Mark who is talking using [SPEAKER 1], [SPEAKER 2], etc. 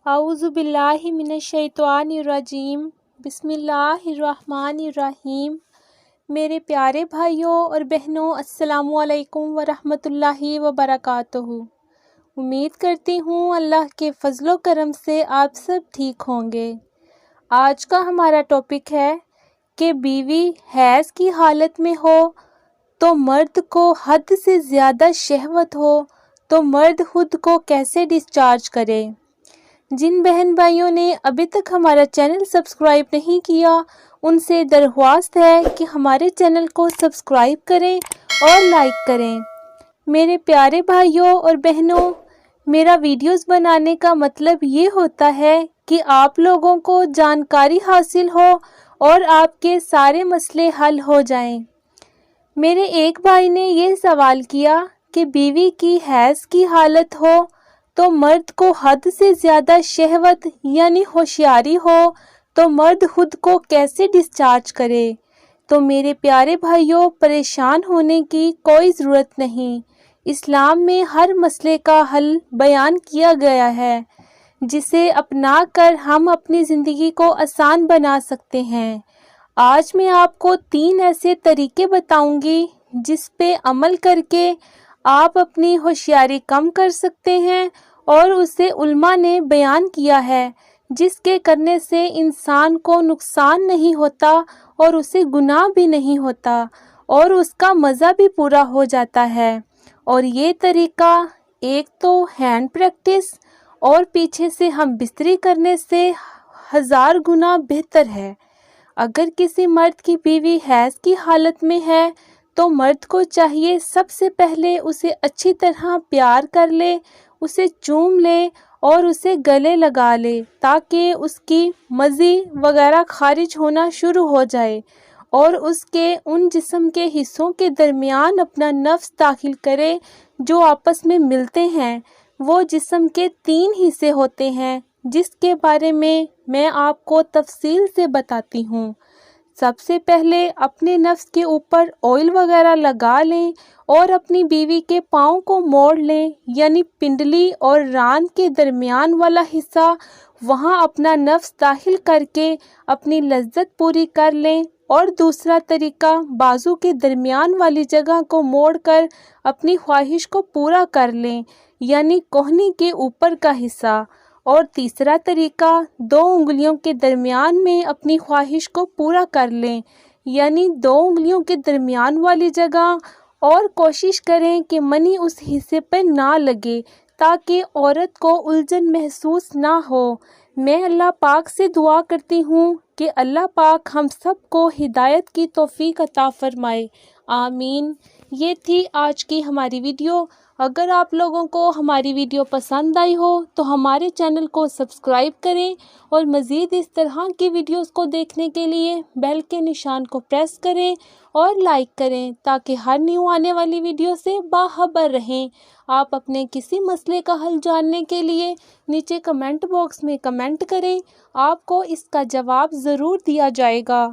[SPEAKER 1] اعوذ باللہ من الشیطان الرجیم بسم اللہ الرحمن الرحیم۔ میرے پیارے بھائیوں اور بہنوں، السلام علیکم ورحمۃ اللہ وبرکاتہ۔ امید کرتی ہوں اللہ کے فضل و کرم سے آپ سب ٹھیک ہوں گے۔ آج کا ہمارا ٹاپک ہے کہ بیوی حیض کی حالت میں ہو تو مرد کو حد سے زیادہ شہوت ہو تو مرد خود کو کیسے ڈسچارج کرے۔ جن بہن بھائیوں نے ابھی تک ہمارا چینل سبسکرائب نہیں کیا، ان سے درخواست ہے کہ ہمارے چینل کو سبسکرائب کریں اور لائک کریں۔ میرے پیارے بھائیوں اور بہنوں، میرا ویڈیوز بنانے کا مطلب یہ ہوتا ہے کہ آپ لوگوں کو جانکاری حاصل ہو اور آپ کے سارے مسئلے حل ہو جائیں۔ میرے ایک بھائی نے یہ سوال کیا کہ بیوی کی حیض کی حالت ہو تو مرد کو حد سے زیادہ شہوت یعنی ہوشیاری ہو تو مرد خود کو کیسے ڈسچارج کرے۔ تو میرے پیارے بھائیوں، پریشان ہونے کی کوئی ضرورت نہیں۔ اسلام میں ہر مسئلے کا حل بیان کیا گیا ہے، جسے اپنا کر ہم اپنی زندگی کو آسان بنا سکتے ہیں۔ آج میں آپ کو 3 ایسے طریقے بتاؤں گی جس پہ عمل کر کے آپ اپنی ہوشیاری کم کر سکتے ہیں، اور اسے علماء نے بیان کیا ہے جس کے کرنے سے انسان کو نقصان نہیں ہوتا اور اسے گناہ بھی نہیں ہوتا اور اس کا مزہ بھی پورا ہو جاتا ہے۔ اور یہ طریقہ ایک تو ہینڈ پریکٹس اور پیچھے سے ہم بستری کرنے سے 1000 گنا بہتر ہے۔ اگر کسی مرد کی بیوی حیض کی حالت میں ہے تو مرد کو چاہیے سب سے پہلے اسے اچھی طرح پیار کر لے، اسے چوم لے اور اسے گلے لگا لے تاکہ اس کی مزی وغیرہ خارج ہونا شروع ہو جائے، اور اس کے ان جسم کے حصوں کے درمیان اپنا نفس داخل کرے جو آپس میں ملتے ہیں۔ وہ جسم کے 3 حصے ہوتے ہیں جس کے بارے میں آپ کو تفصیل سے بتاتی ہوں۔ سب سے پہلے اپنے نفس کے اوپر آئل وغیرہ لگا لیں اور اپنی بیوی کے پاؤں کو موڑ لیں، یعنی پنڈلی اور ران کے درمیان والا حصہ، وہاں اپنا نفس داخل کر کے اپنی لذت پوری کر لیں۔ اور دوسرا طریقہ، بازو کے درمیان والی جگہ کو موڑ کر اپنی خواہش کو پورا کر لیں، یعنی کوہنی کے اوپر کا حصہ۔ اور تیسرا طریقہ، 2 انگلیوں کے درمیان میں اپنی خواہش کو پورا کر لیں، یعنی 2 انگلیوں کے درمیان والی جگہ، اور کوشش کریں کہ منی اس حصے پہ نہ لگے تاکہ عورت کو الجھن محسوس نہ ہو۔ میں اللہ پاک سے دعا کرتی ہوں کہ اللہ پاک ہم سب کو ہدایت کی توفیق عطا فرمائے، آمین۔ یہ تھی آج کی ہماری ویڈیو۔ اگر آپ لوگوں کو ہماری ویڈیو پسند آئی ہو تو ہمارے چینل کو سبسکرائب کریں، اور مزید اس طرح کی ویڈیوز کو دیکھنے کے لیے بیل کے نشان کو پریس کریں اور لائک کریں تاکہ ہر نیو آنے والی ویڈیو سے باخبر رہیں۔ آپ اپنے کسی مسئلے کا حل جاننے کے لیے نیچے کمنٹ باکس میں کمنٹ کریں، آپ کو اس کا جواب ضرور دیا جائے گا۔